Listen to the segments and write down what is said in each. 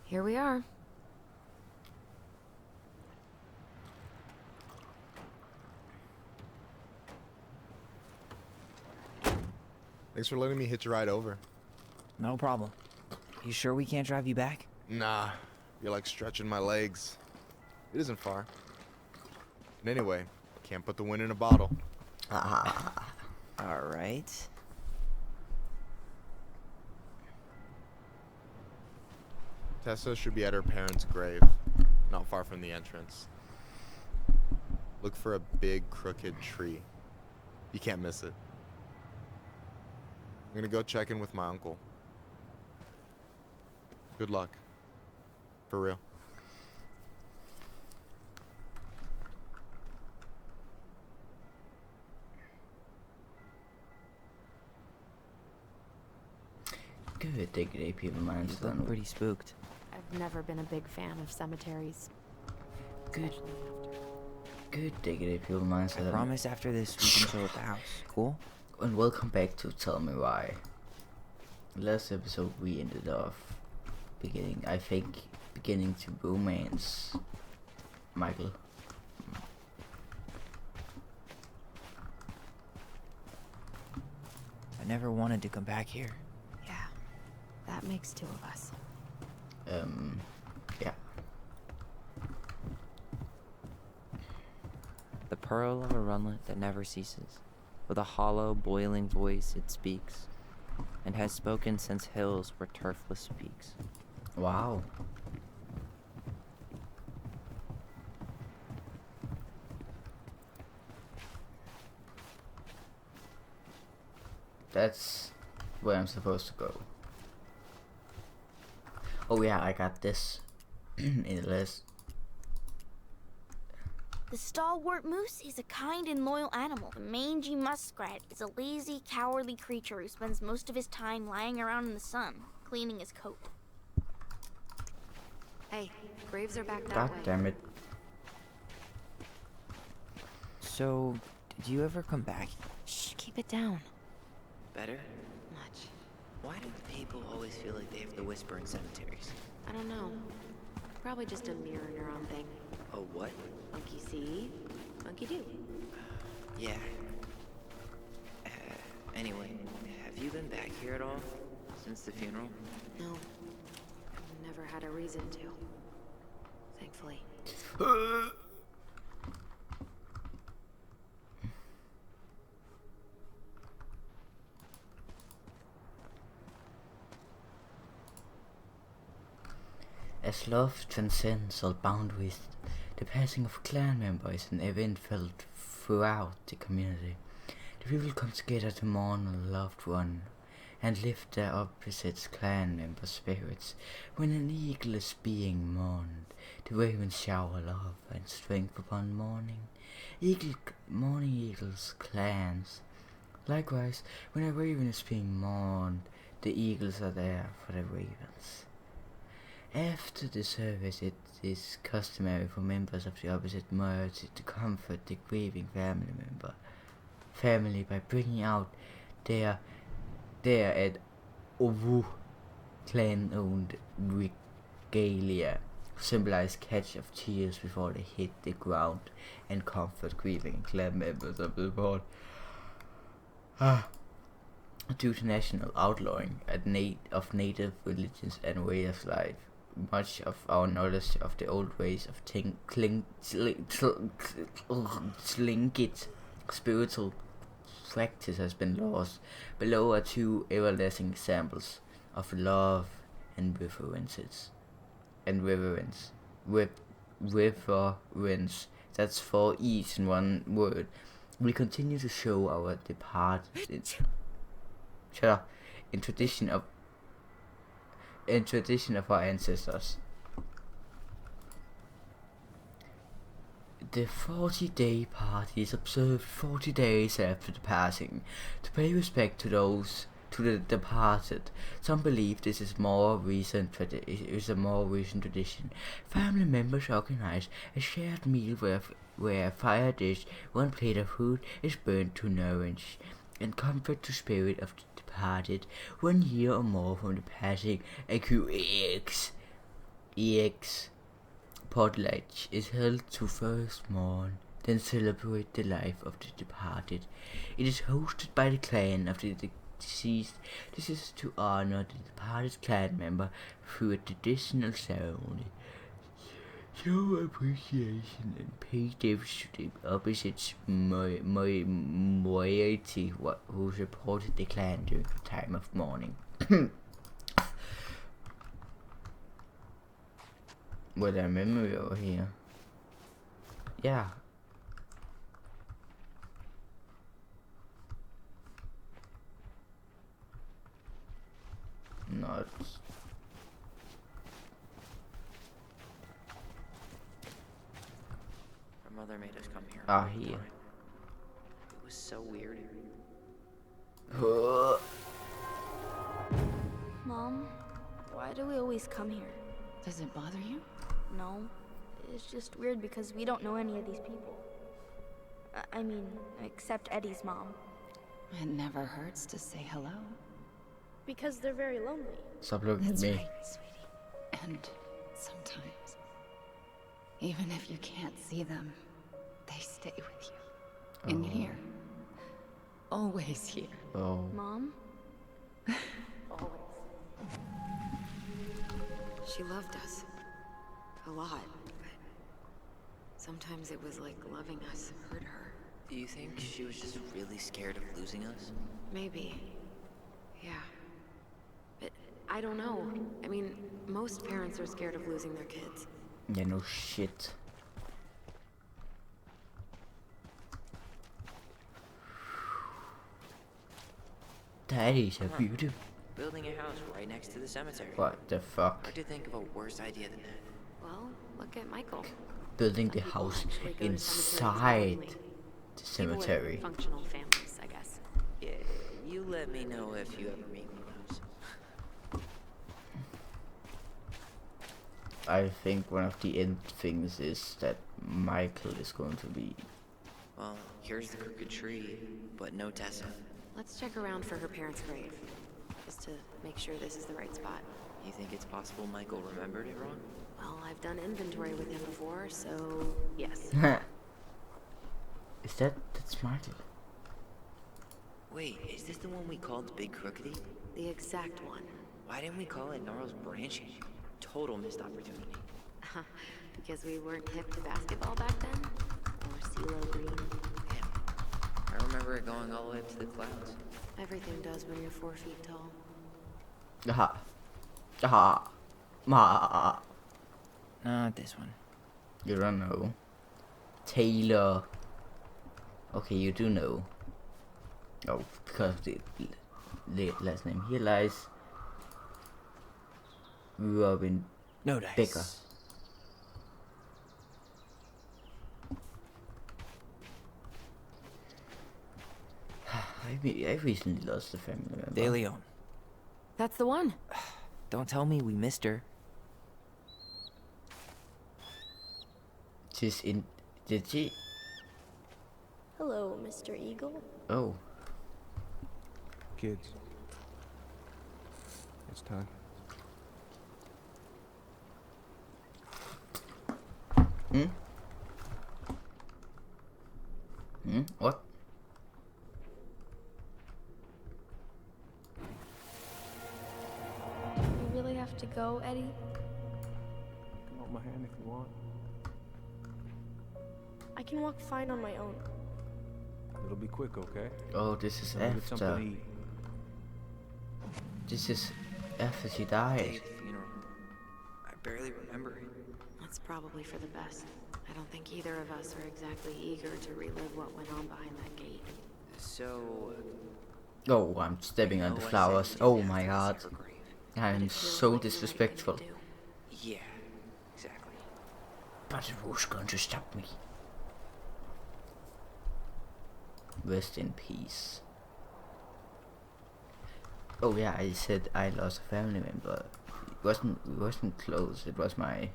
Here we are. Thanks for letting me hitch a ride over. No problem. You sure we can't drive you back? Nah, you're like stretching my legs. It isn't far. And anyway, can't put the wind in a bottle. Alright. Tessa should be at her parents' grave, not far from the entrance. Look for a big crooked tree. You can't miss it. I'm gonna go check in with my uncle. Good luck. For real. Good day, people. You Mine's look done. pretty spooked. I've never been a big fan of cemeteries. Good day, people. Mine's I done. promise after this we can chill at the house. Cool? And welcome back to Tell Me Why. Last episode we ended off beginning to romance Michael. I never wanted to come back here. Yeah, that makes two of us. Yeah. The pearl of a runlet that never ceases. With a hollow, boiling voice it speaks, and has spoken since hills were turfless peaks. Wow. That's where I'm supposed to go. Oh yeah, I got this in the list. The stalwart moose is a kind and loyal animal. The mangy muskrat is a lazy, cowardly creature who spends most of his time lying around in the sun, cleaning his coat. Hey, graves are back that God way. damn it. So, did you ever come back? Shh, keep it down. Better? Much. Why do people always feel like they have to whisper in cemeteries? I don't know. Probably just a mirror neuron thing. Oh, what? Monkey see, monkey do. Yeah. Anyway, have you been back here at all? Since the funeral? No. I've never had a reason to. Thankfully. As love transcends all boundaries, the passing of a clan member is an event felt throughout the community. The people come together to mourn a loved one and lift their opposite clan members' spirits. When an eagle is being mourned, the ravens shower love and strength upon mourning eagles' clans. Likewise, when a raven is being mourned, the eagles are there for the ravens. After the service, it is customary for members of the opposite merge to comfort the grieving family by bringing out their at Ovu clan-owned regalia, symbolize catch of tears before they hit the ground, and comfort grieving clan members of the board. Due to national outlawing of native religions and way of life, much of our knowledge of the old ways of slinkit spiritual practice has been lost. Below are two everlasting examples of love and reverence. That's for each in one word. We continue to show our departed in tradition of our ancestors. The 40-day party is observed 40 days after the passing to pay respect to the departed. Some believe this is a more recent tradition. Family members organize a shared meal where a fire dish, one plate of food, is burned to nourish and comfort the spirit of the departed 1 year or more from the passing. AQX. EX potlatch is held to first mourn, then celebrate the life of the departed. It is hosted by the clan of the deceased. This is to honor the departed clan member through a traditional ceremony. Show appreciation and pay gifts to the opposite moiety who supported the clan during the time of mourning. With a memory over here. Yeah. Not. Our mother made us come here. Ah, here. It was so weird. Mom, why do we always come here? Does it bother you? No, it's just weird because we don't know any of these people. I mean, except Eddie's mom. It never hurts to say hello. Because they're very lonely. Stop looking at That's me. right, sweetie. And sometimes, even if you can't see them, they stay with you. In here. Always here. Oh. Mom? She loved us. A lot. But sometimes it was like loving us hurt her. Do you think she was just really scared of losing us? Maybe. Yeah. But I don't know. I mean, most parents are scared of losing their kids. Yeah, no shit. That is a beauty. Building a house right next to the cemetery. What the fuck? Hard to think of a worse idea than that. Well, look at Michael. Building the Some people house actually go to inside cemeteries the People with cemetery. functional families, I guess. Yeah, you let me know if you ever meet one of those. I think one of the end things is that Michael is going to be. Well, here's the crooked tree, but no Tessa. Let's check around for her parents' grave, just to make sure this is the right spot. You think it's possible Michael remembered it wrong? Well, I've done inventory with him before, so yes. Is that's Michael? Wait, is this the one we called Big Crookedy? The exact one. Why didn't we call it Gnarl's Branching? Total missed opportunity. Because we weren't hip to basketball back then? Or CeeLo Green? Damn. I remember it going all the way up to the clouds. Everything does when you're 4 feet tall. Aha. Aha. Ma. Not this one. You don't know. Taylor. Okay, you do know. Oh, because the last name here lies. Robin No dice. Becker. I recently lost a family member. De Leon. That's the one. Don't tell me we missed her. She's in. Did she? Hello, Mr. Eagle. Oh. Kids, it's time. Hmm? Hmm? What? You really have to go, Eddie? You can hold my hand if you want. I can walk fine on my own. It'll be quick, okay? Oh, this is Go get something after. to eat. This is after she died. Day of the funeral. I barely remember it. That's probably for the best. I don't think either of us are exactly eager to relive what went on behind that gate. So... Oh, I'm stepping on the I said flowers. you Oh didn't my have god. to visit her grave. But I'm it feels so like the right thing to disrespectful. do. Yeah, exactly. But who's going to stop me? Rest in peace. Oh yeah, I said I lost a family member. It wasn't close. It was my,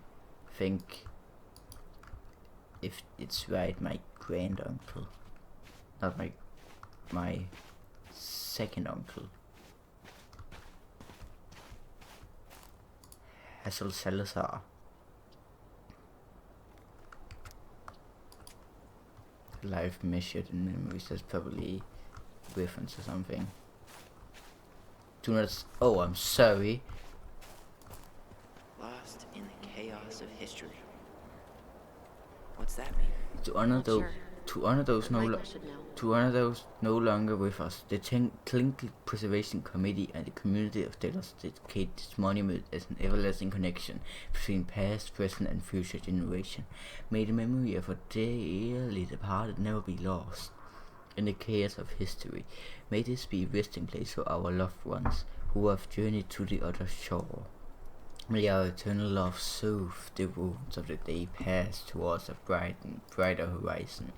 think, if it's right, my granduncle, not my second uncle. Hassel Salazar. life measured in memories. That's probably reference or something. Do not. Oh, I'm sorry. Lost in the chaos of history. What's that mean? To honor Not those, sure. to honor those But no, Michael should know. to honor those no longer with us, the Clinical Preservation Committee and the community of Dallas dedicate this monument as an everlasting connection between past, present, and future generation. May the memory of our dearly departed never be lost in the chaos of history. May this be a resting place for our loved ones who have journeyed to the other shore. May our eternal love soothe the wounds of the day past towards a brighter horizon.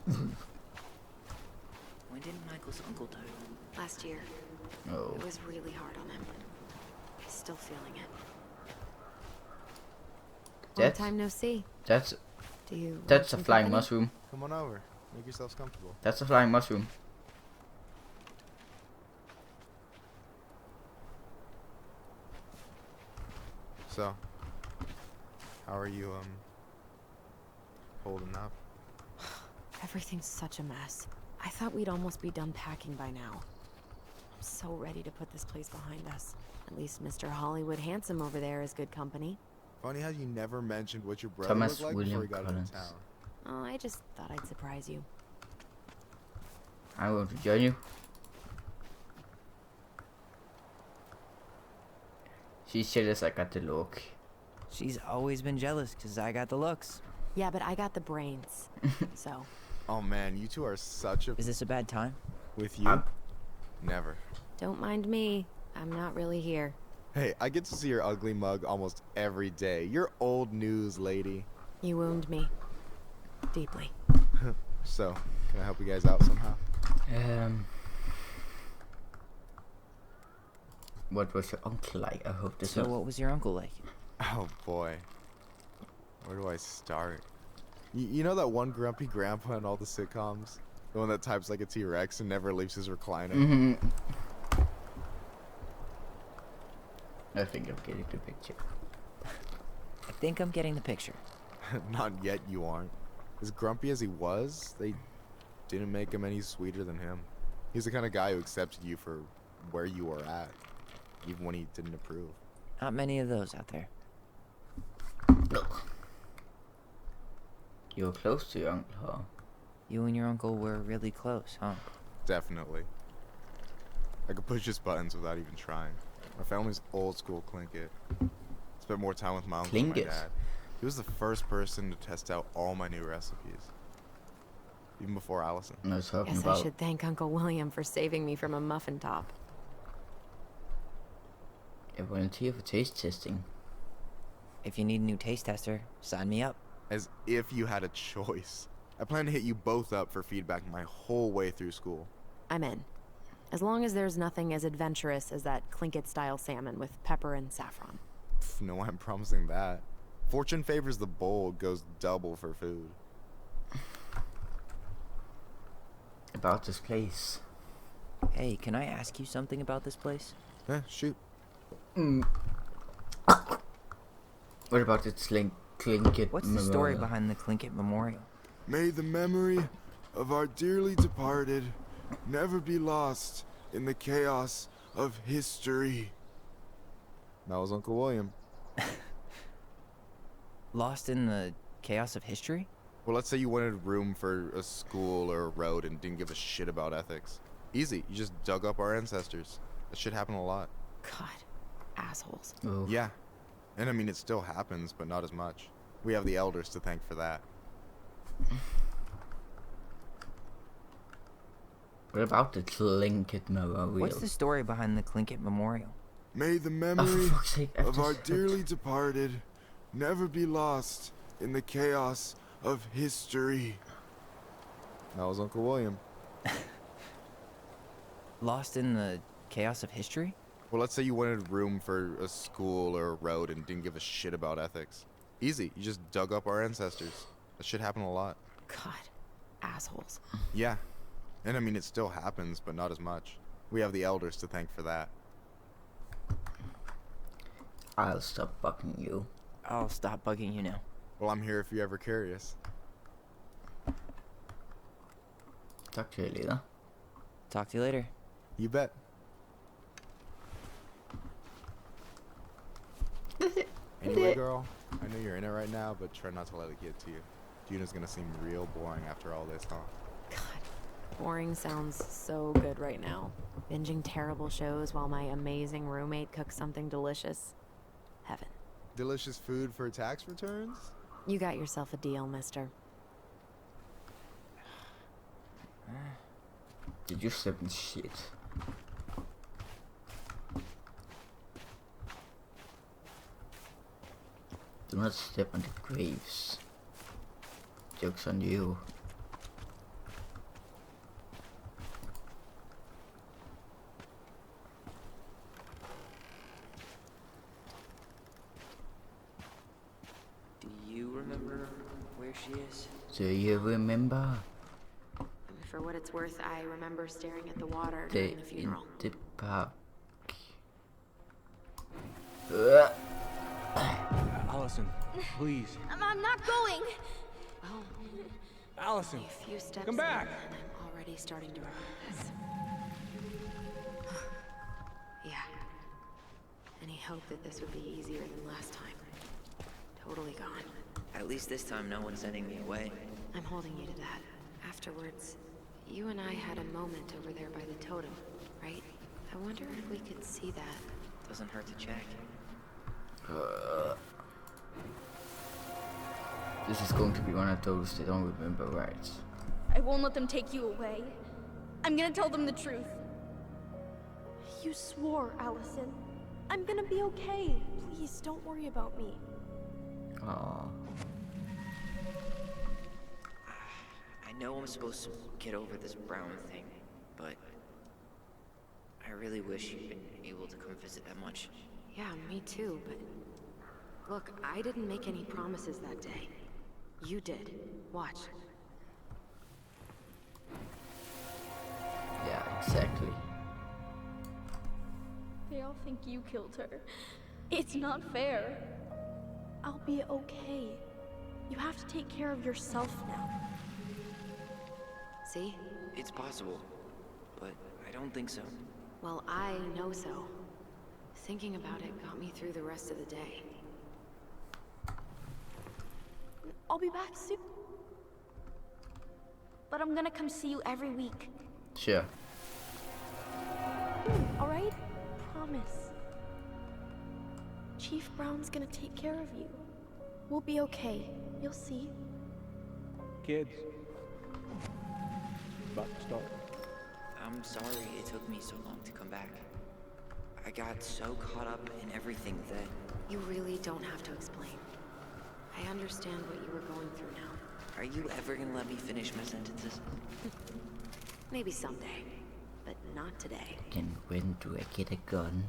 When did Michael's uncle die? Last year. Oh, It was really hard on him. He's still feeling it. Long That's- time no see. that's Do you want a some flying company? mushroom. Come on over. Make yourselves comfortable. That's a flying mushroom. So, how are you, holding up? Everything's such a mess. I thought we'd almost be done packing by now. I'm so ready to put this place behind us. At least Mr. Hollywood Handsome over there is good company. Funny how you never mentioned what your brother Thomas looked like William before he got Collins. into town. Oh, I just thought I'd surprise you. I'm going to join you. She's jealous I got the look. She's always been jealous because I got the looks. Yeah, but I got the brains. So, Oh man, you two are such a... Is this a bad time? With you? Never. don't mind me. I'm not really here. Hey, I get to see your ugly mug almost every day. You're old news, lady. You wound me. Deeply. So, can I help you guys out somehow? What was your uncle like? I hope this So was... what was your uncle like? Oh boy. Where do I start? You know that one grumpy grandpa in all the sitcoms? The one that types like a T-Rex and never leaves his recliner? I think I'm getting the picture. I think I'm getting the picture. Not yet, you aren't. As grumpy as he was, they didn't make him any sweeter than him. He's the kind of guy who accepted you for where you were at, even when he didn't approve. Not many of those out there. You were close to your uncle, huh? You and your uncle were really close, huh? Definitely. I could push his buttons without even trying. My family's old school Tlingit. Spent more time with my uncle than my Tlingit? dad. He was the first person to test out all my new recipes. Even before Alyson. I was talking Guess I about... should thank Uncle William for saving me from a muffin top. a volunteer for taste testing. If you need a new taste tester, sign me up. As if you had a choice. I plan to hit you both up for feedback my whole way through school. I'm in. As long as there's nothing as adventurous as that Tlingit-style salmon with pepper and saffron. Pff, no way I'm promising that. Fortune favors the bold, goes double for food. About this place. Hey, can I ask you something about this place? Shoot. What about the Tlingit What's the story memorial? behind the Tlingit Memorial? May the memory of our dearly departed never be lost in the chaos of history. That was Uncle William. Lost in the chaos of history? Well, let's say you wanted room for a school or a road and didn't give a shit about ethics. Easy, you just dug up our ancestors. That shit happened a lot. God, assholes. Oh, Yeah. And I mean, it still happens, but not as much. We have the elders to thank for that. what about the Tlingit memorial? What's the story behind the Tlingit Memorial? May the Oh, memory for fuck's sake, I've of our just- dearly departed never be lost in the chaos of history. That was Uncle William. Lost in the chaos of history? Well, let's say you wanted room for a school or a road and didn't give a shit about ethics. Easy, you just dug up our ancestors. That shit happened a lot. God, assholes. Yeah. And I mean, it still happens, but not as much. We have the elders to thank for that. I'll stop bugging you. I'll stop bugging you now. Well, I'm here if you're ever curious. Talk to you later. Talk to you later. You bet. Anyway, girl, I know you're in it right now, but try not to let it get to you. Juna's gonna seem real boring after all this, huh? God, boring sounds so good right now. Binging terrible shows while my amazing roommate cooks something delicious. Heaven. Delicious food for tax returns? You got yourself a deal, mister. Did you step in shit? Do not step on the graves. Joke's on you. Do you remember where she is? Do you remember For what it's worth, I remember staring at the water the during the in funeral. the park? Alyson, please. I'm not going. Well, Alyson, a few steps come back. in, and I'm already starting to regret this. Yeah. Any hope that this would be easier than last time? Totally gone. At least this time no one's sending me away. I'm holding you to that. Afterwards, you and I had a moment over there by the totem, right? I wonder if we could see that. Doesn't hurt to check. This is going to be one of those they don't remember right. I won't let them take you away. I'm gonna tell them the truth. You swore, Alyson. I'm gonna be okay. Please, don't worry about me. Aww. I know I'm supposed to get over this Brown thing, but I really wish you'd been able to come visit that much. Yeah, me too, but... Look, I didn't make any promises that day. You did. Watch. Yeah, exactly. They all think you killed her. It's not fair. I'll be okay. You have to take care of yourself now. See? It's possible, but I don't think so. Well, I know so. Thinking about it got me through the rest of the day. I'll be back soon. But I'm gonna come see you every week. Sure. Alright? Promise. Chief Brown's gonna take care of you. We'll be okay. You'll see. Kids. About to start. I'm sorry it took me so long to come back. I got so caught up in everything that... You really don't have to explain. I understand what you were going through now. Are you ever gonna let me finish my sentences? Maybe someday, but not today. And when do I get a gun?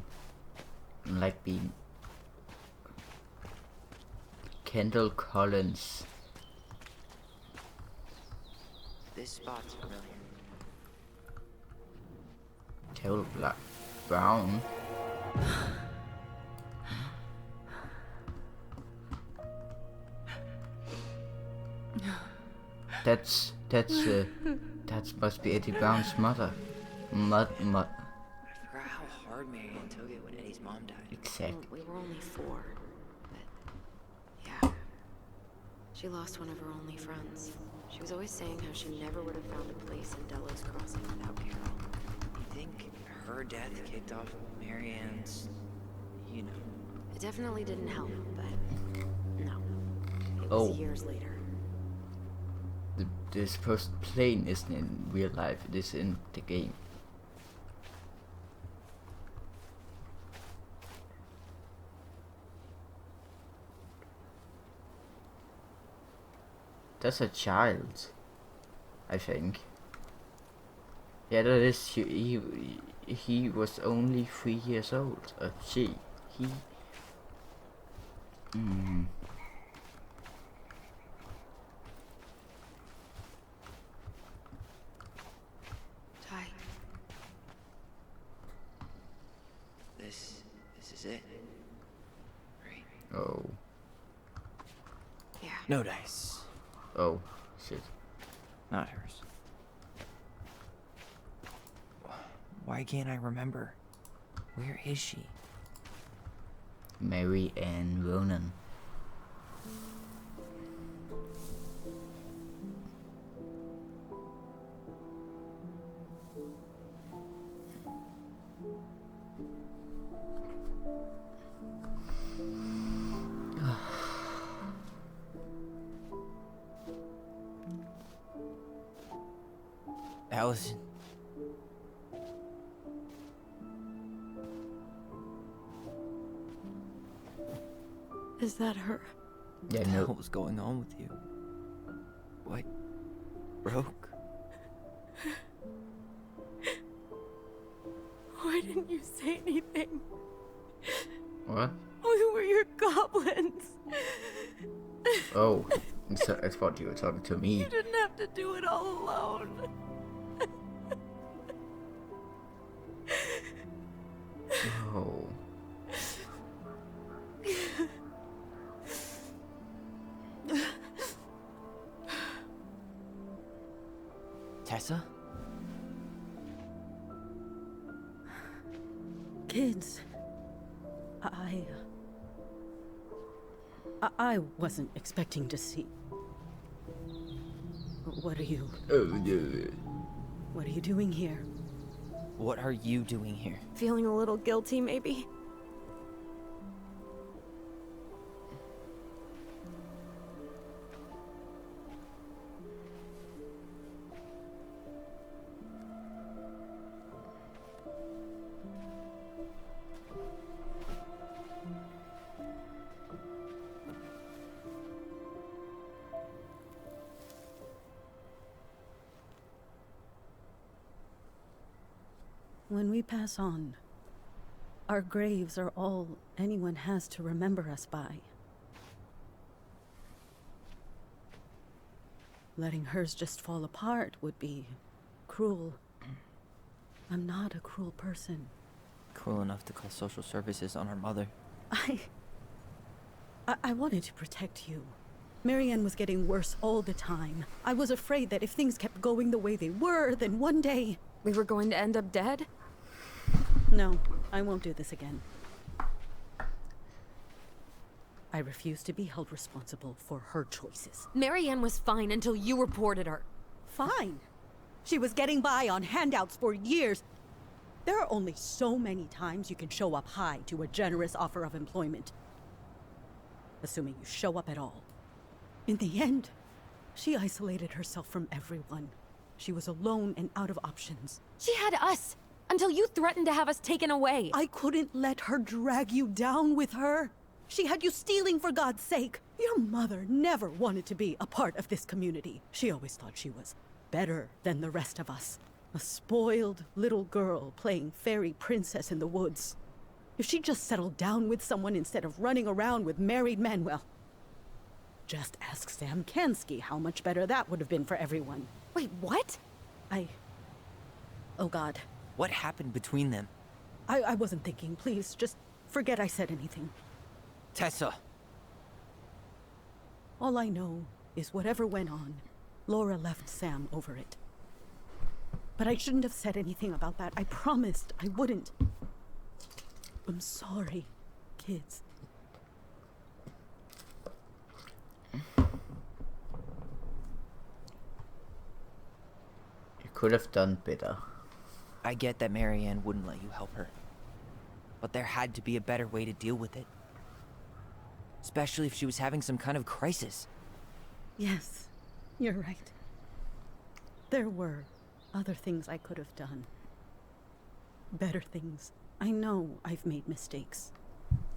Like being Kendall Collins. This spot's familiar. Kendall Brown. That must be Eddie Brown's mother. I forgot how hard Marianne took it when Eddie's mom died. Exactly. We were only 4, but yeah. She lost one of her only friends. She was always saying how she never would have found a place in Delos Crossing without Carol. You think her death kicked off Marianne's, you know... It definitely didn't help, but no. It was Oh. years later. The supposed plane isn't in real life, it is in the game. That's a child, I think. Yeah, that is. He was only 3 years old. She. He. Ty, This is it. Right? Oh. yeah. No dice. Oh. Shit. Not hers. Why can't I remember? Where is she? Mary Ann Ronan. Alyson. Is that her? Yeah, What the no. hell was going on with you? What? Broke? Why didn't you say anything? What? We were your goblins. Oh, so I thought you were talking to me. You didn't have to do it all alone. Oh. Tessa? Kids, I wasn't expecting to see. What are you doing here? What are you doing here? Feeling a little guilty, maybe? When we pass on, our graves are all anyone has to remember us by. Letting hers just fall apart would be cruel. I'm not a cruel person. Cruel enough to call social services on our mother. I wanted to protect you. Marianne was getting worse all the time. I was afraid that if things kept going the way they were, then one day... We were going to end up dead? No, I won't do this again. I refuse to be held responsible for her choices. Marianne was fine until you reported her. Fine. She was getting by on handouts for years. There are only so many times you can show up high to a generous offer of employment. Assuming you show up at all. In the end, she isolated herself from everyone. She was alone and out of options. She had us, until you threatened to have us taken away. I couldn't let her drag you down with her. She had you stealing for God's sake. Your mother never wanted to be a part of this community. She always thought she was better than the rest of us. A spoiled little girl playing fairy princess in the woods. If she just settled down with someone instead of running around with married men, well, just ask Sam Kansky how much better that would have been for everyone. Wait, what? Oh God. What happened between them? I wasn't thinking. Please, just forget I said anything. Tessa! All I know is whatever went on, Laura left Sam over it. But I shouldn't have said anything about that. I promised I wouldn't. I'm sorry, kids. You could have done better. I get that Marianne wouldn't let you help her. But there had to be a better way to deal with it. Especially if she was having some kind of crisis. Yes, you're right. There were other things I could have done. Better things. I know I've made mistakes.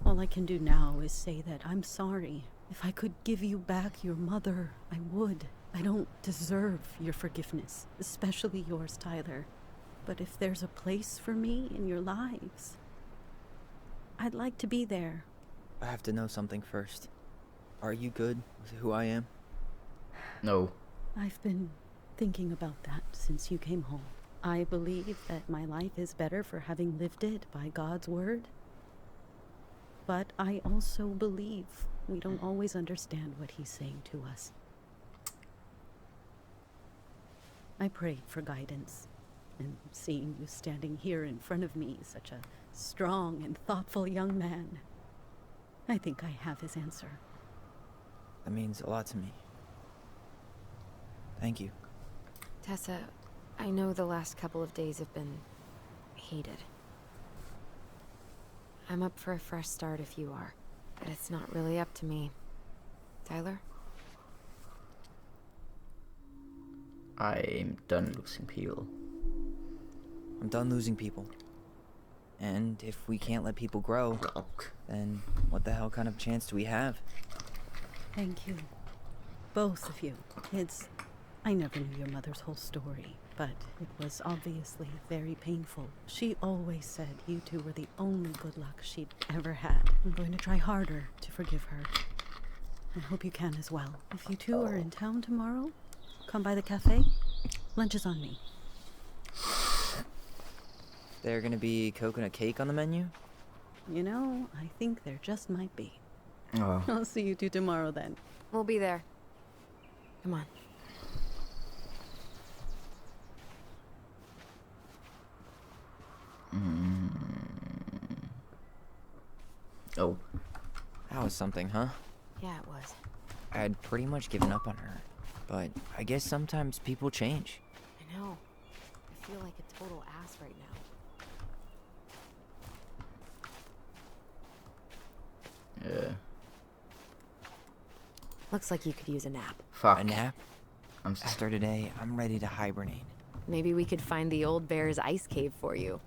All I can do now is say that I'm sorry. If I could give you back your mother, I would. I don't deserve your forgiveness, especially yours, Tyler. But if there's a place for me in your lives, I'd like to be there. I have to know something first. Are you good with who I am? No. I've been thinking about that since you came home. I believe that my life is better for having lived it by God's word. But I also believe we don't always understand what he's saying to us. I prayed for guidance. And seeing you standing here in front of me, such a strong and thoughtful young man, I think I have his answer. That means a lot to me. Thank you. Tessa, I know the last couple of days have been heated. I'm up for a fresh start if you are, but it's not really up to me. Tyler? I'm done losing people. I'm done losing people. And if we can't let people grow, then what the hell kind of chance do we have? Thank you. Both of you. I never knew your mother's whole story, but it was obviously very painful. She always said you two were the only good luck she'd ever had. I'm going to try harder to forgive her. I hope you can as well. If you two are in town tomorrow, come by the cafe. Lunch is on me. There gonna be coconut cake on the menu? You know, I think there just might be. Oh. I'll see you two tomorrow then. We'll be there. Come on. Oh. That was something, huh? Yeah, it was. I had pretty much given up on her. But I guess sometimes people change. I know. I feel like a total ass right now. Yeah. Looks like you could use a nap. Fuck. A nap? I'm After today, I'm ready to hibernate. Maybe we could find the old bear's ice cave for you.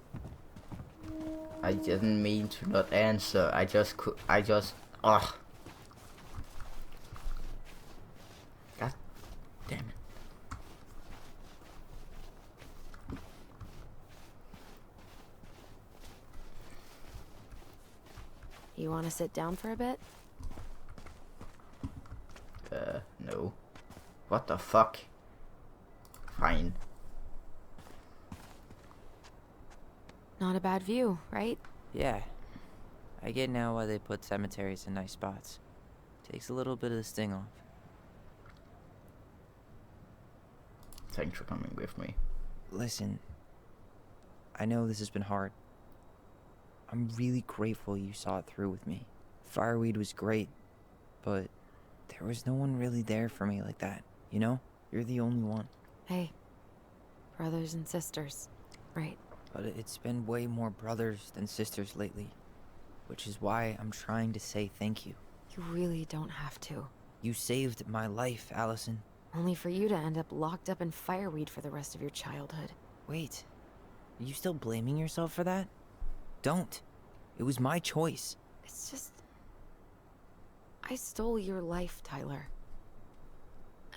I didn't mean to not answer. Ugh. God damn it. You want to sit down for a bit? No. What the fuck? Fine. Not a bad view, right? Yeah. I get now why they put cemeteries in nice spots. Takes a little bit of the sting off. Thanks for coming with me. Listen, I know this has been hard. I'm really grateful you saw it through with me. Fireweed was great, but there was no one really there for me like that, you know? You're the only one. Hey, brothers and sisters, right? But it's been way more brothers than sisters lately, which is why I'm trying to say thank you. You really don't have to. You saved my life, Alyson. Only for you to end up locked up in fireweed for the rest of your childhood. Wait, are you still blaming yourself for that? Don't. It was my choice. It's just... I stole your life, Tyler.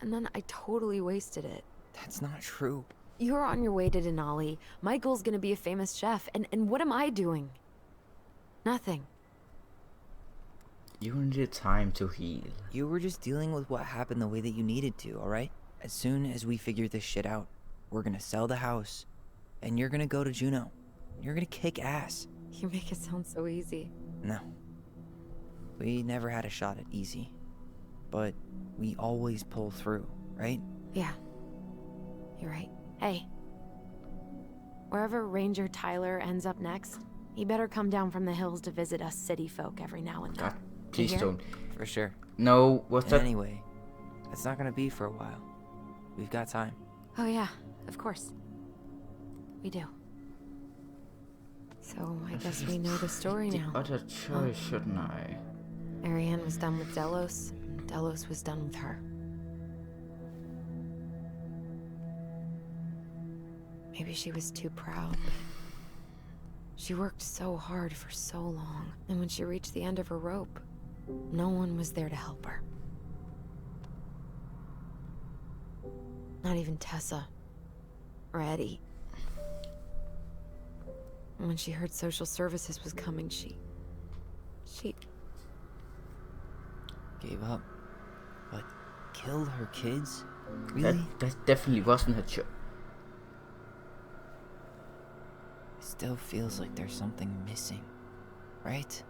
And then I totally wasted it. That's not true. You're on your way to Denali. Michael's gonna be a famous chef, and what am I doing? Nothing. You needed time to heal. You were just dealing with what happened the way that you needed to, alright? As soon as we figure this shit out, we're gonna sell the house, and you're gonna go to Juneau. You're gonna kick ass. You make it sound so easy. No. We never had a shot at easy. But we always pull through, right? Yeah. You're right. Hey. Wherever Ranger Tyler ends up next, he better come down from the hills to visit us city folk every now and then. God, please hear? don't. For sure. No, what's that? Anyway, that's not gonna be for a while. We've got time. Oh yeah, of course. We do. So I guess we know the story The now. other choice, shouldn't I? Marianne was done with Delos, and Delos was done with her. Maybe she was too proud. She worked so hard for so long, and when she reached the end of her rope, no one was there to help her. Not even Tessa or Eddie. And when she heard social services was coming, she Gave up. But killed her kids? Really? That definitely wasn't her choice. It still feels like there's something missing, right?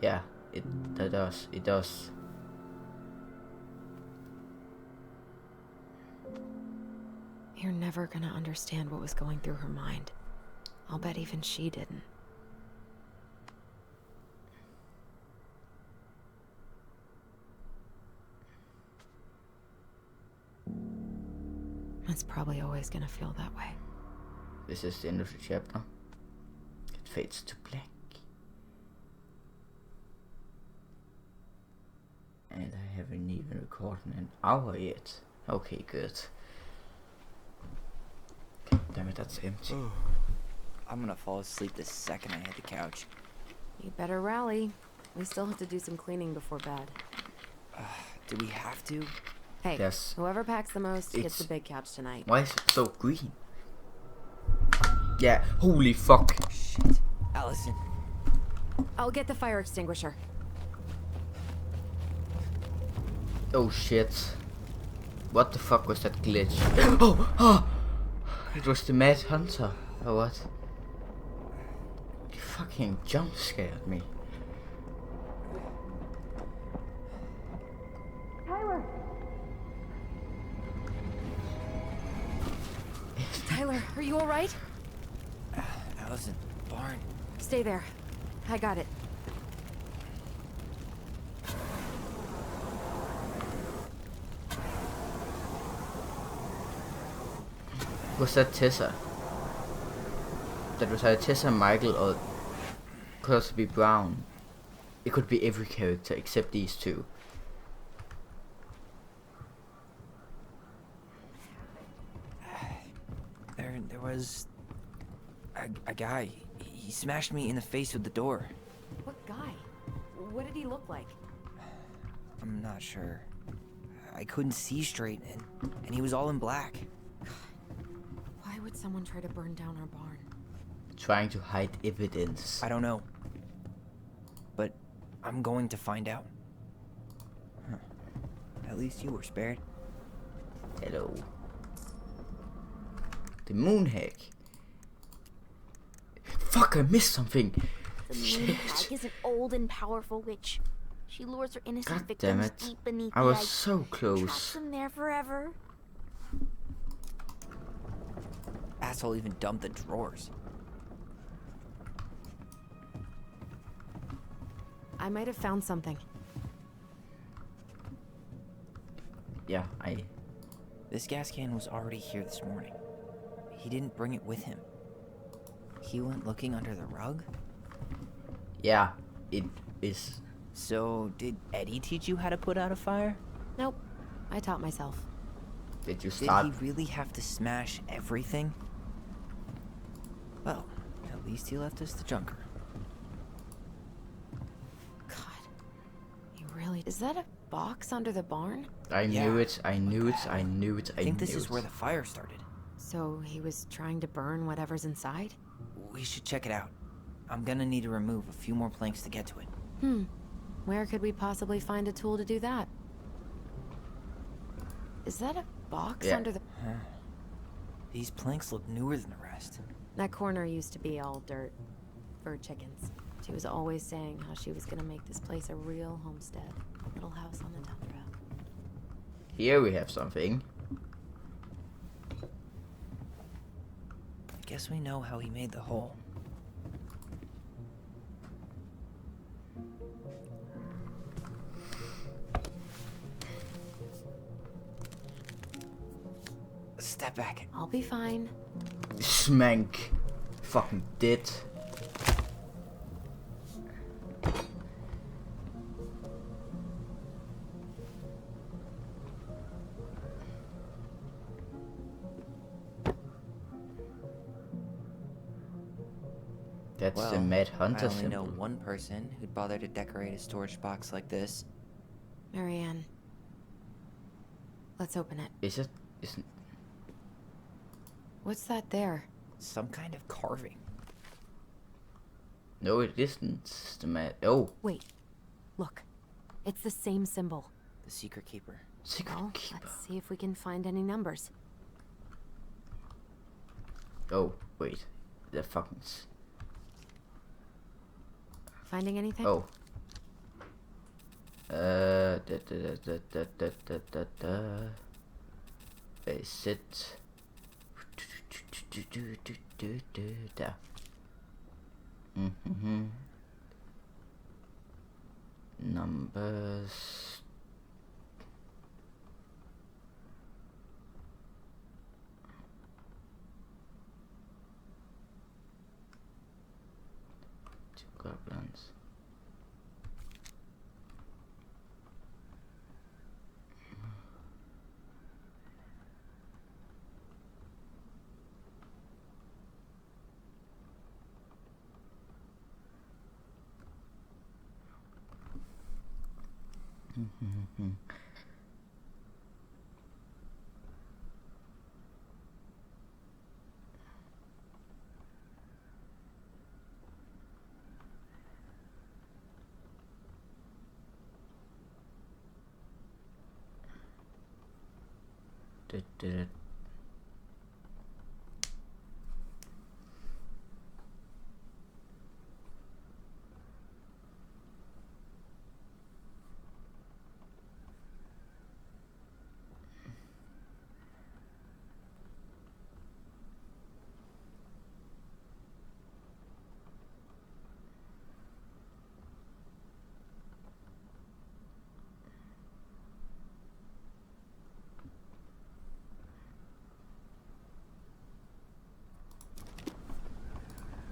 Yeah, it does. You're never gonna understand what was going through her mind. I'll bet even she didn't. It's probably always gonna feel that way. This is the end of the chapter. It fades to black. And I haven't even recorded an hour yet. Okay, good. God damn it, that's empty. I'm gonna fall asleep the second I hit the couch. You better rally. We still have to do some cleaning before bed. Do we have to? Hey, Yes. whoever packs the most gets It's- the big couch tonight. Why is it so green? Yeah, holy fuck. Shit. Alyson. I'll get the fire extinguisher. Oh shit. What the fuck was that glitch? Oh! It was the Mad Hunter. Or what? You fucking jump scared me. Tyler, are you alright? Alyson, barn. Stay there. I got it. Was that Tessa? That was either Tessa, Michael, or could also be Brown. It could be every character except these two. There was a guy. He smashed me in the face with the door. What guy? What did he look like? I'm not sure. I couldn't see straight, and he was all in black. Why would someone try to burn down our barn? Trying to hide evidence. I don't know. But I'm going to find out. Huh. At least you were spared. Hello. The moon hag. Fuck, I missed something. The moon Shit. hag is an old and powerful witch. She lures her innocent God damn victims it. deep beneath I the was ice, so traps close. them there forever. Asshole even dumped the drawers. I might have found something. Yeah, This gas can was already here this morning. He didn't bring it with him. He went looking under the rug? yeah, it is. So, did Eddie teach you how to put out a fire? Nope. I taught myself. Did you Did start? he really have to smash everything? Well, at least he left us the junker. God. You really... Is that a box under the barn? I knew Yeah. it, I knew it, I knew it, I think this knew is it. where the fire started. So he was trying to burn whatever's inside? We should check it out. I'm gonna need to remove a few more planks to get to it. Where could we possibly find a tool to do that? Is that a box Yeah. under the... These planks look newer than the rest. That corner used to be all dirt for chickens. She was always saying how she was gonna make this place a real homestead. Little house on the tundra. Here we have something. I guess we know how he made the hole. Step back. I'll be fine. Smank. Fucking dead. That's the Mad Hunter I only know symbol. one person who'd bother to decorate a storage box like this. Marianne. Let's open it. Is it? Isn't? What's that there? Some kind of carving. No, it isn't. The Mad. Oh, Wait. Look. It's the same symbol. The secret keeper. Secret Well, Keeper. let's see if we can find any numbers. Oh, wait. The fucking. Finding anything? Oh. Is it Der. Numbers. Two goblins.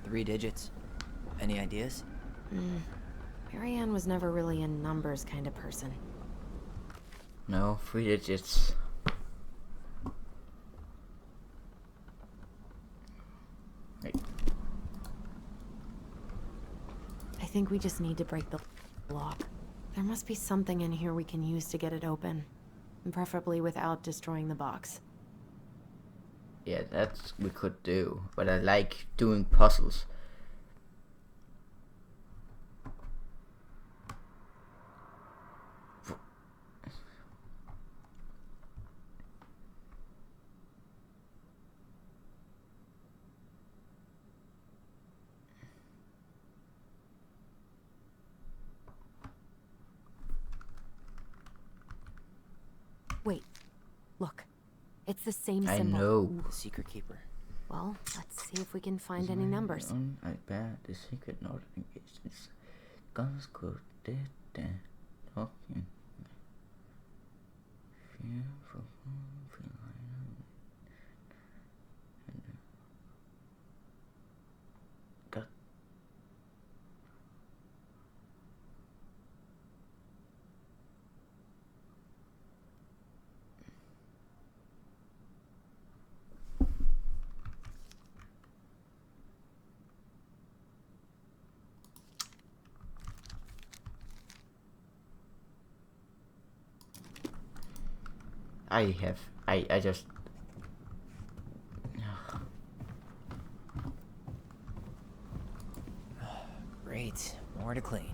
Three digits. Any ideas? Marianne was never really a numbers kind of person. No, 3 digits. Wait. I think we just need to break the lock. There must be something in here we can use to get it open. And preferably without destroying the box. Yeah, that's we could do, but I like doing puzzles. Wait. Look. It's the same I symbol. know. The secret keeper. Well, let's see if we can find any numbers. I bet the secret note engagements. Guns could talking. Fearful. God. I just Great. More to clean.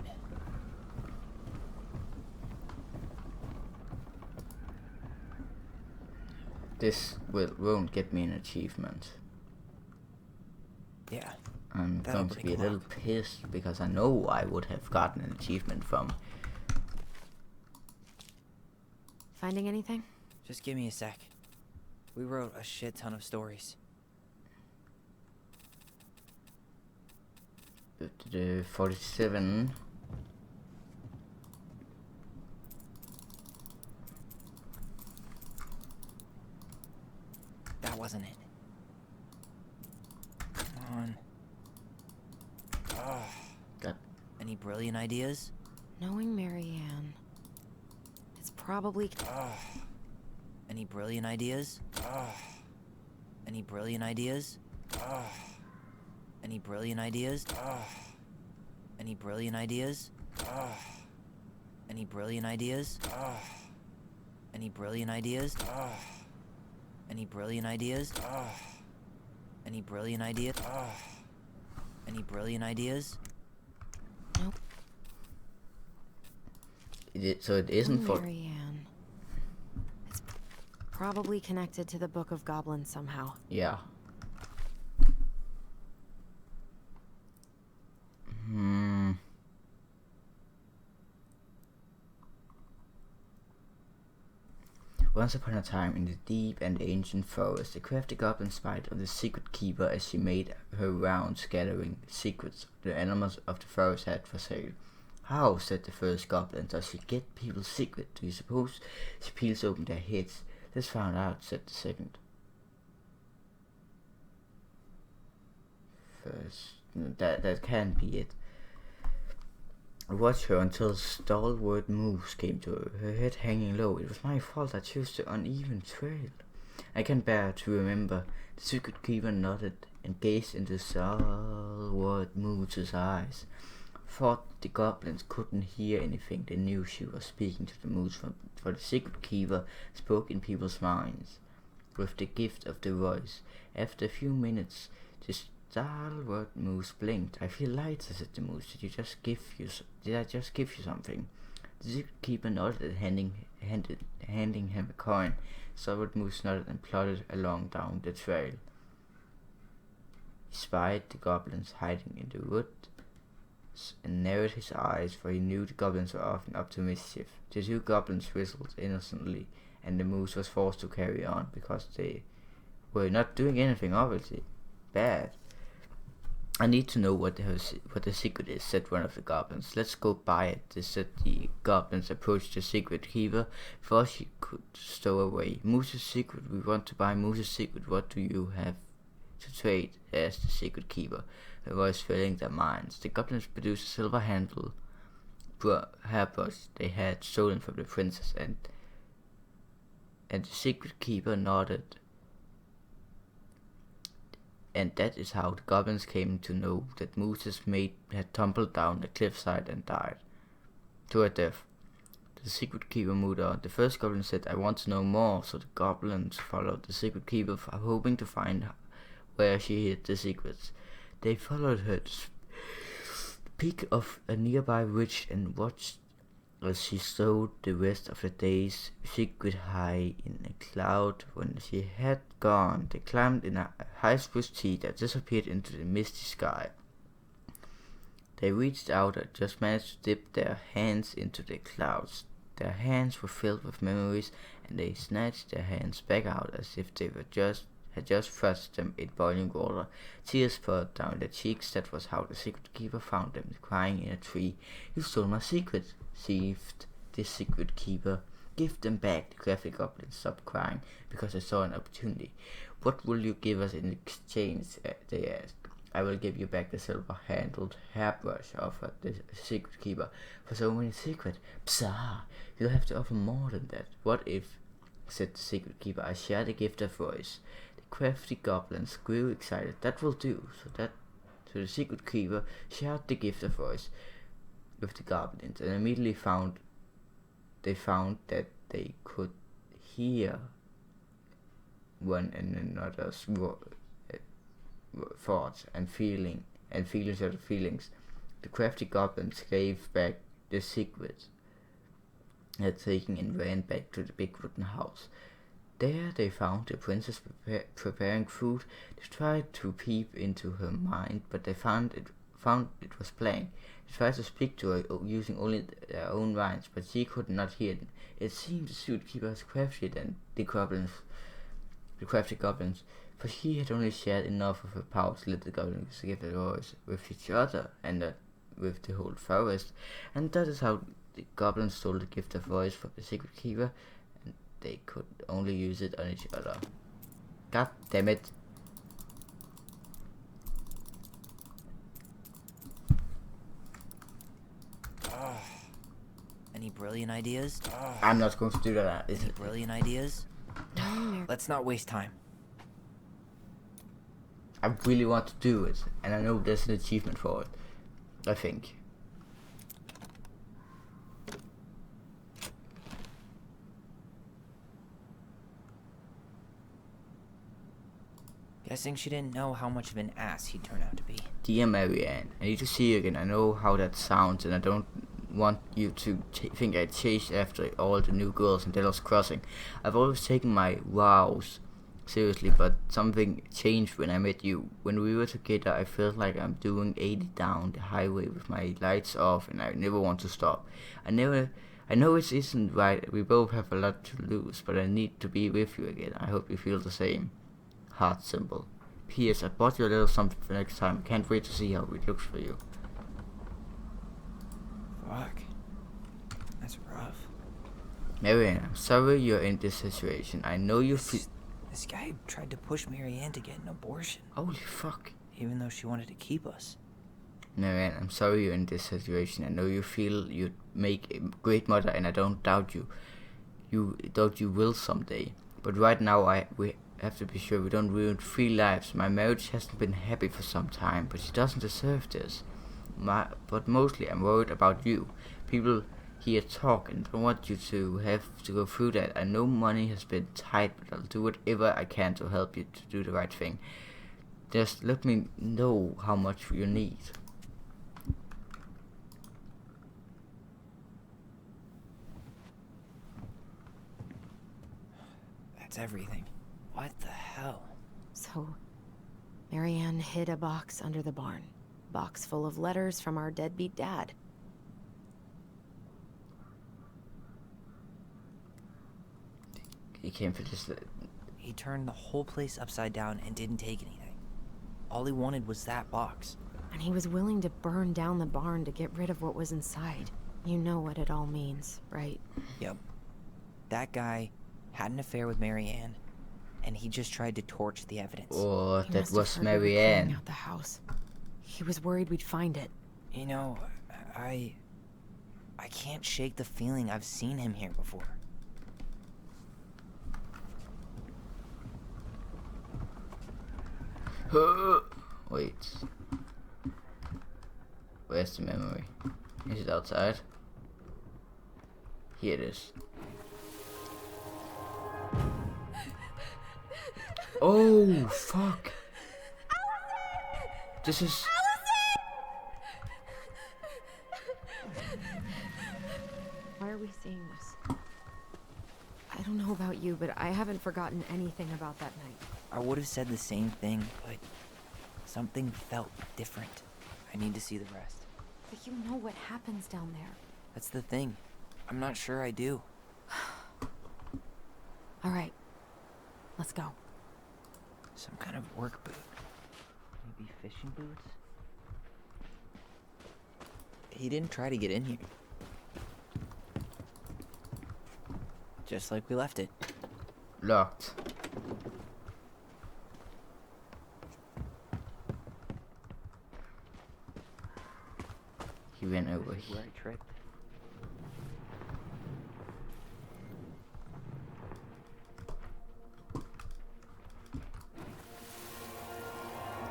this won't get me an achievement. Yeah. I'm That'll going to break be a a little lock. pissed because I know I would have gotten an achievement from. Finding anything? Just give me a sec. We wrote a shit ton of stories. The 47. That wasn't it. Come on. Got Any brilliant ideas? Knowing Marianne. It's probably... Any brilliant ideas? Any brilliant ideas? Any brilliant ideas? Any brilliant ideas? Any brilliant ideas? Any brilliant ideas? Any brilliant ideas? Any brilliant ideas? Any brilliant ideas? Nope. so it isn't for. Marianne. It's probably connected to the Book of Goblins somehow. Yeah. Once upon a time, in the deep and ancient forest, the crafty goblin spied on the secret keeper as she made her rounds gathering secrets the animals of the forest had for sale. How, said the first goblin, does she get people's secret? Do you suppose she peels open their heads? Let's find out, said the second. That can't be it. I watched her until a stalwart moose came to her, her head hanging low. It was my fault I chose the uneven trail. I can bear to remember. The secret keeper nodded and gazed into stalwart moose's eyes. Thought the goblins couldn't hear anything. They knew she was speaking to the moose, for the secret keeper spoke in people's minds with the gift of the voice. After a few minutes, the stalwart moose blinked. I feel lighter, said the moose. Did I just give you something? The secret keeper nodded, handing him a coin. Stalwart moose nodded and plodded along down the trail. He spied the goblins hiding in the wood and narrowed his eyes, for he knew the goblins were often up to mischief. The two goblins whistled innocently, and the moose was forced to carry on because they were not doing anything obviously bad. I need to know what the secret is, said one of the goblins. Let's go buy it, said the goblins approached the secret keeper before she could stow away. Moose's secret, we want to buy Moose's secret. What do you have to trade? Asked the secret keeper, her voice filling their minds. The goblins produced a silver handle hairbrush they had stolen from the princess, and the secret keeper nodded. And that is how the goblins came to know that Moose's mate had tumbled down the cliffside and died to her death. The secret keeper moved on. The first goblin said, I want to know more, so the goblins followed the secret keeper, hoping to find where she hid the secrets. They followed her to the peak of a nearby ridge and watched as she stowed the rest of the day's secret high in a cloud. When she had gone, they climbed in a high spruce tree that disappeared into the misty sky. They reached out and just managed to dip their hands into the clouds. Their hands were filled with memories, and they snatched their hands back out as if they had just thrust them in boiling water. Tears poured down their cheeks. That was how the secret keeper found them, crying in a tree. You stole my secret, seethed the secret keeper. Give them back. The crafty goblin stopped crying because they saw an opportunity. What will you give us in exchange? They asked. I will give you back the silver-handled hairbrush, offered the secret keeper. For so many secrets? Psah! You'll have to offer more than that. What if, said the secret keeper, I share the gift of voice? The crafty goblins grew excited. That will do. So the secret keeper shared the gift of voice with the goblins, and immediately found that they could hear one another's thoughts and feelings. The crafty goblins gave back the secrets they had taken and ran back to the big wooden house. There they found the princess preparing food. They tried to peep into her mind, but they found it was blank. They tried to speak to her using only their own minds, but she could not hear them. It seemed the secret keeper was craftier than the crafty goblins, for she had only shared enough of her power to let the goblins give their voice with each other and with the whole forest. And that is how the goblins stole the gift of voice from the secret keeper, and they could only use it on each other. God damn it. Any brilliant ideas? I'm not going to do that. Any brilliant ideas? Let's not waste time. I really want to do it, and I know there's an achievement for it, I think. Guessing she didn't know how much of an ass he'd turn out to be. Dear Marianne, I need to see you again. I know how that sounds, and I don't want you to think I chased after all the new girls in Delos Crossing. I've always taken my vows seriously, but something changed when I met you. When we were together, I felt like I'm doing 80 down the highway with my lights off, and I never want to stop. I know it isn't right. We both have a lot to lose, but I need to be with you again. I hope you feel the same. Heart symbol. P.S. I bought you a little something for next time. Can't wait to see how it looks for you. Fuck. That's rough. Marianne, I'm sorry you're in this situation. I know you feel. This guy tried to push Marianne to get an abortion. Holy fuck. Even though she wanted to keep us. Marianne, I'm sorry you're in this situation. I know you feel you'd make a great mother, and I don't doubt you. You doubt you will someday. But right now, we have to be sure we don't ruin 3 lives. My marriage hasn't been happy for some time, but she doesn't deserve this. But mostly, I'm worried about you. People here talk, and don't want you to have to go through that. I know money has been tight, but I'll do whatever I can to help you to do the right thing. Just let me know how much you need. That's everything. What the hell? So, Marianne hid a box under the barn. Box full of letters from our deadbeat dad. He came for just. He turned the whole place upside down and didn't take anything. All he wanted was that box. And he was willing to burn down the barn to get rid of what was inside. You know what it all means, right? Yep. That guy had an affair with Marianne, and he just tried to torch the evidence. Oh, He that must have was heard we were clearing Marianne. out the house. He was worried we'd find it. You know, I can't shake the feeling I've seen him here before. Wait. Where's the memory? Is it outside? Here it is. Oh, fuck. This is... Why are we seeing this? I don't know about you, but I haven't forgotten anything about that night. I would have said the same thing, but something felt different. I need to see the rest. But you know what happens down there. That's the thing. I'm not sure I do. All right, let's go. Some kind of work boot. Maybe fishing boots? He didn't try to get in here. Just like we left it. Locked. He went over This is here. where I tripped.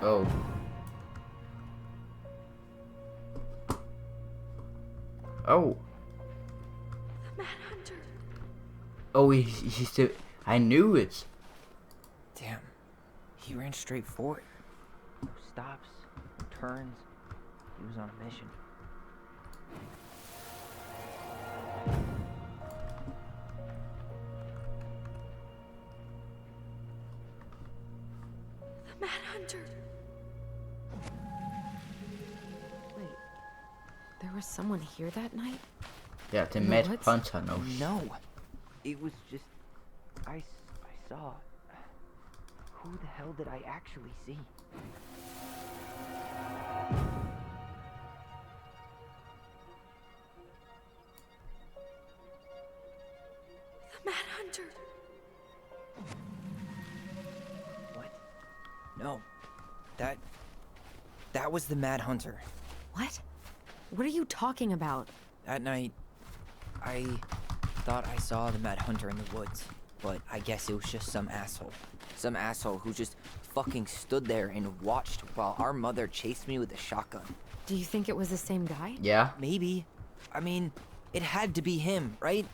Oh. Oh. The Mad Hunter. Oh, he's still... I knew it. Damn. He ran straight for it. No stops, no turns. He was on a mission. The Mad Hunter. Wait, there was someone here that night? Yeah, the In the Mad woods? Hunter, no No. It was just... I saw... Who the hell did I actually see? The Mad Hunter. What? No. That was the Mad Hunter. What? What are you talking about? That night, I thought I saw the Mad Hunter in the woods, but I guess it was just some asshole. Some asshole who just fucking stood there and watched while our mother chased me with a shotgun. Do you think it was the same guy? Yeah. Maybe. I mean, it had to be him, right?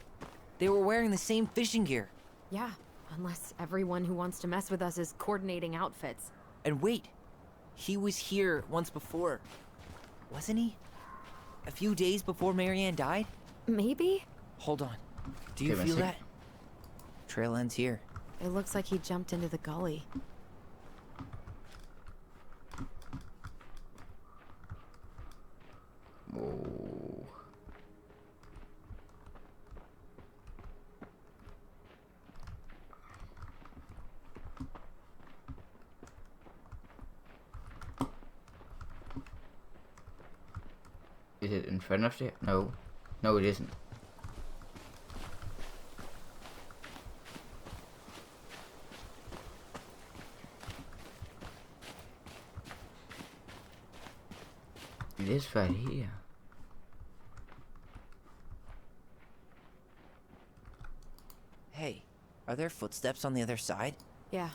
They were wearing the same fishing gear. Yeah, unless everyone who wants to mess with us is coordinating outfits. And wait, he was here once before, wasn't he? A few days before Marianne died? Maybe? Hold on. Do you Give me a feel sec. that? Trail ends here. It looks like he jumped into the gully. Oh. Is it in front of it? No. No, it isn't. It is right here. Hey, are there footsteps on the other side? Yeah.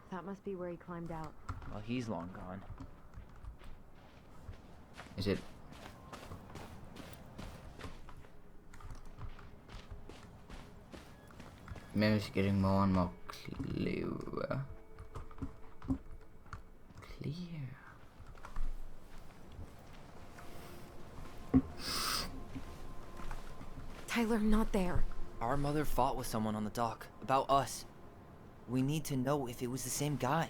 That must be where he climbed out. Well, he's long gone. Is it? Maybe it's getting more and more clearer. Clear. Tyler, not there. Our mother fought with someone on the dock about us. We need to know if it was the same guy.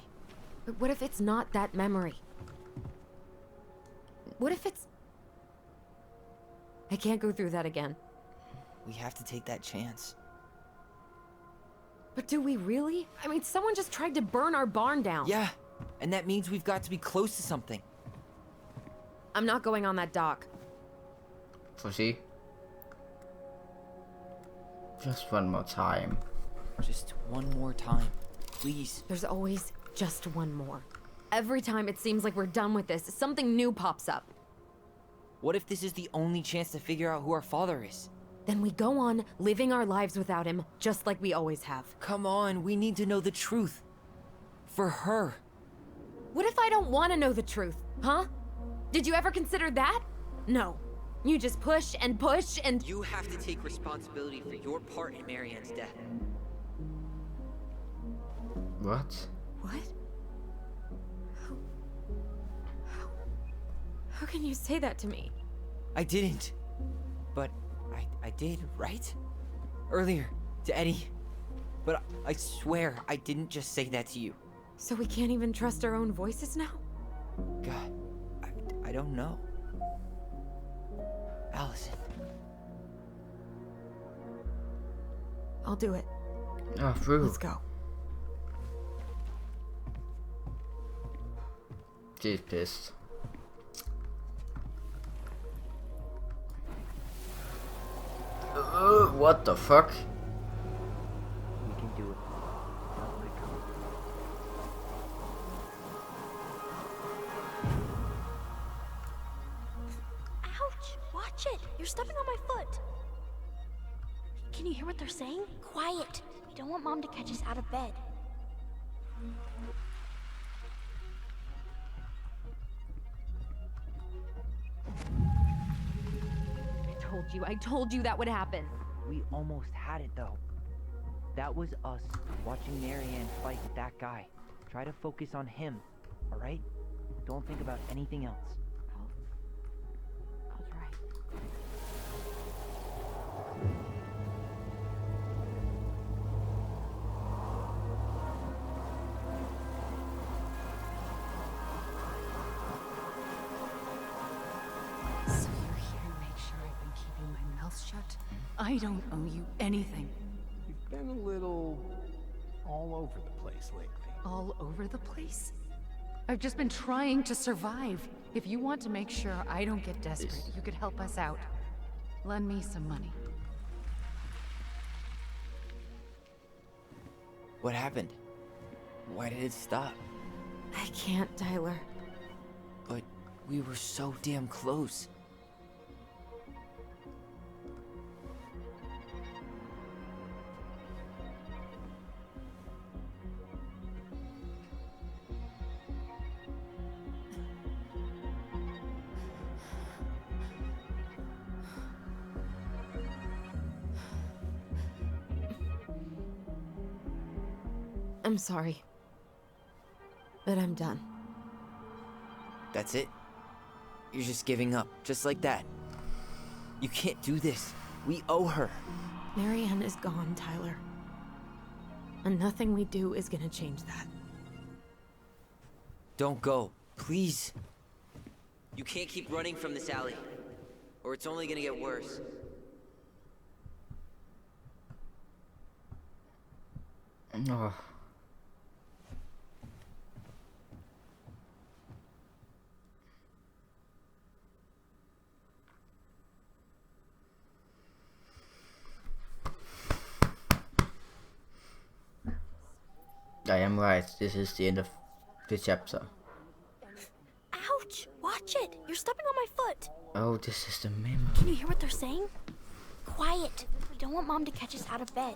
But what if it's not that memory? What if it's... I can't go through that again. We have to take that chance. But do we really? I mean, someone just tried to burn our barn down. Yeah, and that means we've got to be close to something. I'm not going on that dock. Foresee? Just one more time. Just one more time, please. There's always just one more. Every time it seems like we're done with this, something new pops up. What if this is the only chance to figure out who our father is? Then we go on living our lives without him, just like we always have. Come on, we need to know the truth. For her. What if I don't want to know the truth, huh? Did you ever consider that? No. You just push and push and... You have to take responsibility for your part in Marianne's death. What? What? How can you say that to me? I didn't. But I did, right? Earlier, to Eddie. But I swear I didn't just say that to you. So we can't even trust our own voices now? God, I don't know. Alyson. I'll do it. Oh, through. Let's go. She's pissed. What the fuck? We can do it. Don't let go. Ouch! Watch it! You're stepping on my foot. Can you hear what they're saying? Quiet. We don't want Mom to catch us out of bed. I told you that would happen. We almost had it though. That was us watching Marianne fight with that guy. Try to focus on him, alright? Don't think about anything else. I'll try. So you're here to make sure I've been keeping my mouth shut? I don't owe you anything. You've been a little all over the place lately. All over the place? I've just been trying to survive. If you want to make sure I don't get desperate, you could help us out. Lend me some money. What happened? Why did it stop? I can't, Tyler. But we were so damn close. I'm sorry. But I'm done. That's it? You're just giving up, just like that. You can't do this. We owe her. Marianne is gone, Tyler. And nothing we do is gonna change that. Don't go, please. You can't keep running from this alley, or it's only gonna get worse. Oh. I am right. This is the end of the chapter. Ouch! Watch it! You're stepping on my foot! Oh, this is the memo. Can you hear what they're saying? Quiet! We don't want Mom to catch us out of bed.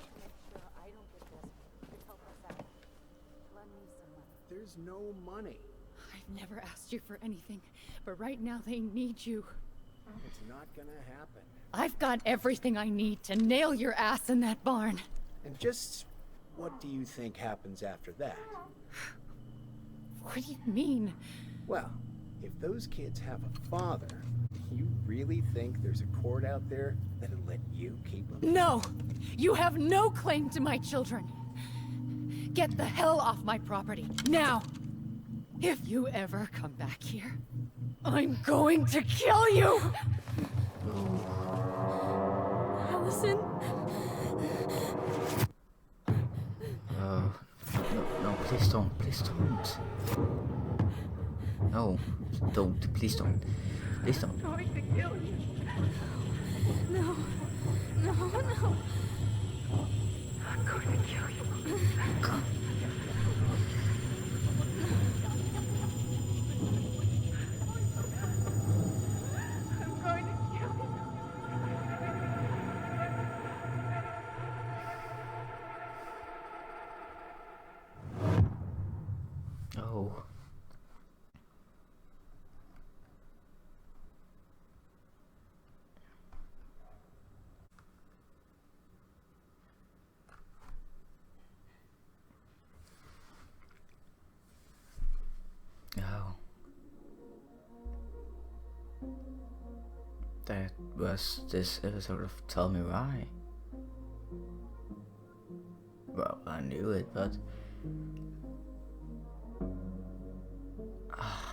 There's no money. I've never asked you for anything, but right now they need you. It's not gonna happen. I've got everything I need to nail your ass in that barn. And just what do you think happens after that? What do you mean? Well, if those kids have a father, do you really think there's a court out there that'll let you keep them? No! You have no claim to my children. Get the hell off my property, now! If you ever come back here, I'm going to kill you! Alyson? No, no, please don't, please don't. No, don't, please don't. Please don't. I'm going to kill you. No. No, no. I'm going to kill you. I'm going to kill you. Oh. Oh. That was this episode of Tell Me Why. Well, I knew it, but oh.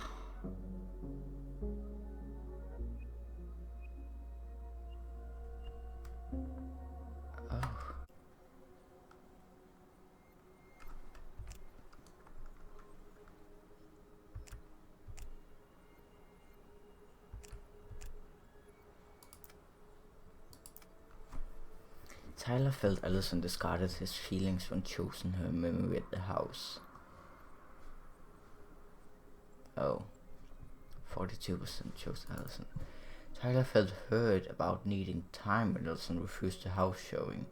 Tyler felt Alyson discarded his feelings when choosing her memory at the house. Oh, 42% chose Alyson. Tyler felt hurt about needing time when Alyson refused the house showing.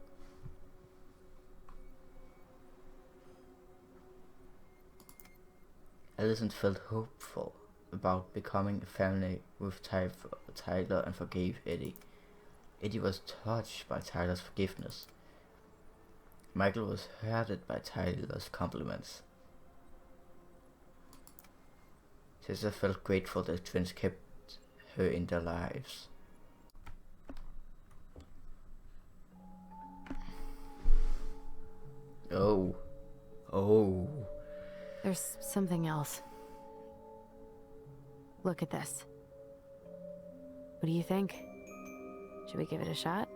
Alyson felt hopeful about becoming a family with Tyler and forgave Eddie. Eddie was touched by Tyler's forgiveness. Michael was hurted by Tyler's compliments. Tessa felt grateful that twins kept her in their lives. Oh. Oh. There's something else. Look at this. What do you think? Should we give it a shot?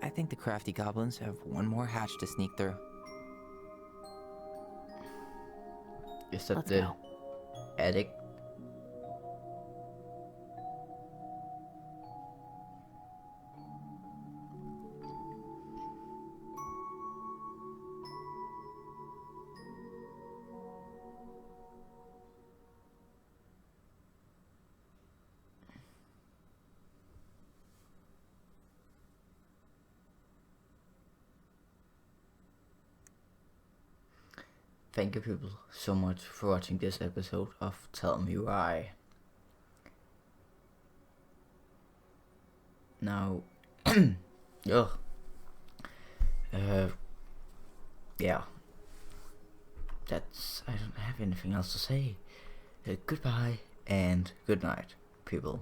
I think the crafty goblins have one more hatch to sneak through. Is that Let's the go. attic? Thank you people so much for watching this episode of Tell Me Why. Now, yeah, that's, I don't have anything else to say. Goodbye and good night, people.